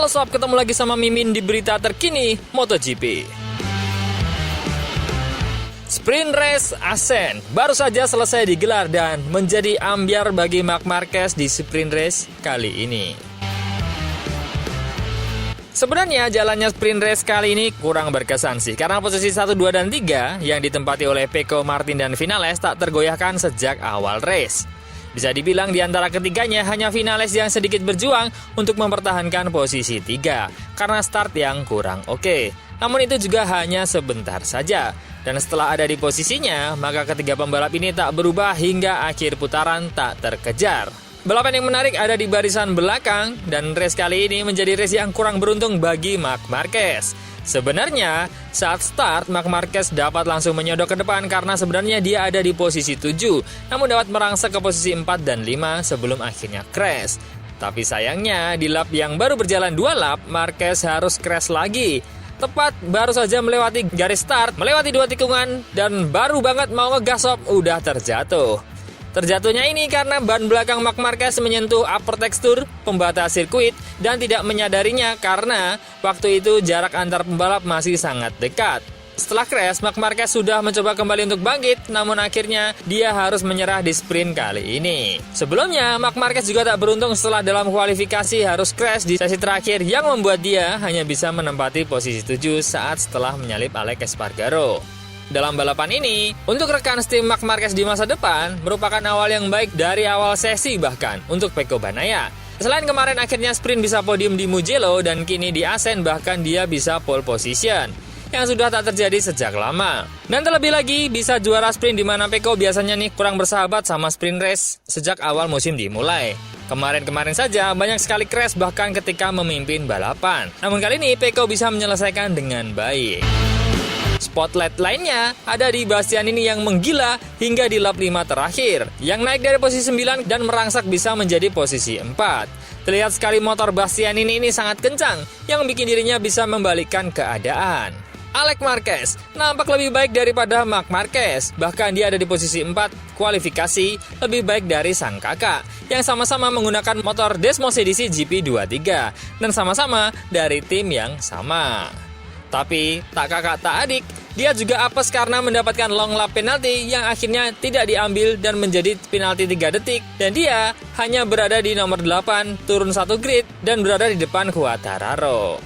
Halo sob, ketemu lagi sama Mimin di berita terkini MotoGP. Sprint Race Assen baru saja selesai digelar dan menjadi ambyar bagi Marc Marquez di Sprint Race kali ini. Sebenarnya jalannya Sprint Race kali ini kurang berkesan sih, karena posisi 1, 2, dan 3 yang ditempati oleh Pecco, Martin, dan Vinales tak tergoyahkan sejak awal race. Bisa dibilang di antara ketiganya hanya Vinales yang sedikit berjuang untuk mempertahankan posisi 3 karena start yang kurang oke. Namun itu juga hanya sebentar saja. Dan setelah ada di posisinya, maka ketiga pembalap ini tak berubah hingga akhir putaran tak terkejar. Balapan yang menarik ada di barisan belakang dan race kali ini menjadi race yang kurang beruntung bagi Marc Marquez. Sebenarnya, saat start, Marc Marquez dapat langsung menyodok ke depan karena sebenarnya dia ada di posisi 7, namun dapat merangsek ke posisi 4 dan 5 sebelum akhirnya crash. Tapi sayangnya, di lap yang baru berjalan 2 lap, Marquez harus crash lagi. Tepat baru saja melewati garis start, melewati 2 tikungan, dan baru banget mau ngegasop, udah terjatuh. Terjatuhnya ini karena ban belakang Marc Marquez menyentuh upper tekstur pembatas sirkuit dan tidak menyadarinya karena waktu itu jarak antar pembalap masih sangat dekat. Setelah crash, Marc Marquez sudah mencoba kembali untuk bangkit, namun akhirnya dia harus menyerah di sprint kali ini. Sebelumnya, Marc Marquez juga tak beruntung setelah dalam kualifikasi harus crash di sesi terakhir yang membuat dia hanya bisa menempati posisi 7 saat setelah menyalip Alex Espargaro. Dalam balapan ini, untuk rekan tim Marc Marquez di masa depan, merupakan awal yang baik dari awal sesi bahkan untuk Pecco Bagnaia. Selain kemarin akhirnya sprint bisa podium di Mugello dan kini di Assen bahkan dia bisa pole position, yang sudah tak terjadi sejak lama. Dan terlebih lagi bisa juara sprint di mana Pecco biasanya nih kurang bersahabat sama sprint race sejak awal musim dimulai. Kemarin-kemarin saja banyak sekali crash bahkan ketika memimpin balapan. Namun kali ini Pecco bisa menyelesaikan dengan baik. Spotlight lainnya ada di Bastianini yang menggila hingga di lap 5 terakhir, yang naik dari posisi 9 dan merangsak bisa menjadi posisi 4. Terlihat sekali motor Bastianini ini sangat kencang, yang bikin dirinya bisa membalikkan keadaan. Alex Marquez nampak lebih baik daripada Marc Marquez, bahkan dia ada di posisi 4 kualifikasi lebih baik dari sang kakak, yang sama-sama menggunakan motor Desmosedici GP23 dan sama-sama dari tim yang sama. Tapi tak kakak tak adik, dia juga apes karena mendapatkan long lap penalti yang akhirnya tidak diambil dan menjadi penalti 3 detik. Dan dia hanya berada di nomor 8, turun 1 grid dan berada di depan Quartararo.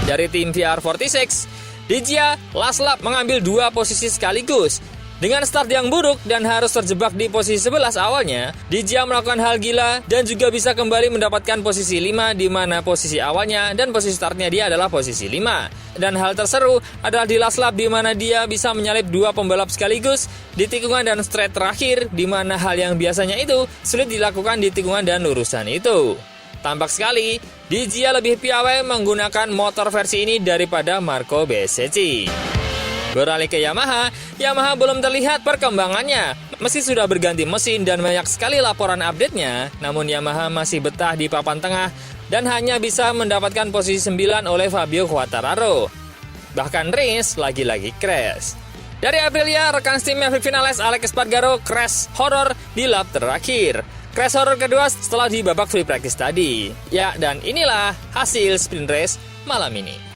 Dari tim VR46, Dijia last lap mengambil 2 posisi sekaligus. Dengan start yang buruk dan harus terjebak di posisi 11 awalnya, Dijia melakukan hal gila dan juga bisa kembali mendapatkan posisi 5 di mana posisi awalnya dan posisi startnya dia adalah posisi 5. Dan hal terseru adalah di last lap di mana dia bisa menyalip 2 pembalap sekaligus di tikungan dan straight terakhir, di mana hal yang biasanya itu sulit dilakukan di tikungan dan lurusan itu. Tampak sekali, Dijia lebih piawai menggunakan motor versi ini daripada Marco Bezzecchi. Beralih ke Yamaha belum terlihat perkembangannya. Meski sudah berganti mesin dan banyak sekali laporan update-nya, namun Yamaha masih betah di papan tengah dan hanya bisa mendapatkan posisi 9 oleh Fabio Quartararo. Bahkan Rins lagi-lagi crash. Dari Aprilia, rekan tim Maverick Vinales Alex Espargaro crash horror di lap terakhir. Crash horror kedua setelah di babak free practice tadi. Ya, dan inilah hasil sprint race malam ini.